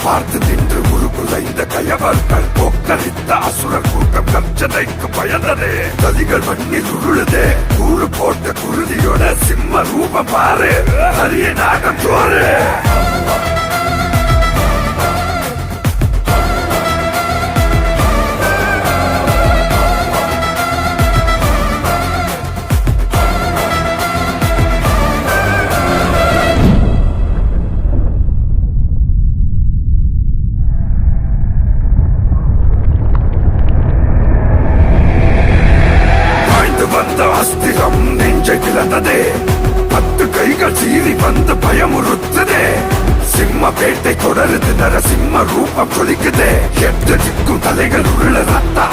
பார்த்து நின்று உருகுலைந்த கயவர்கள் போக்களித்த அசுரர் கூட்டம் கஞ்சனைக்கு பயந்ததே. கதிகள் மண்ணில் உருளுதே, கூறு போட்ட குருதியோட சிம்ம ரூபம் பாரு, அரிய நாகம் தோறு. அஸ்திரம் நெஞ்சை கிளந்ததே, 10 கைகள் சீறி வந்து பயமுறுத்ததே. சிம்ம பேட்டை தொடருது, நரசிம்ம ரூபம் கொலிக்குதே. 8 திக்கும் தலைகள் உள்ள ரத்த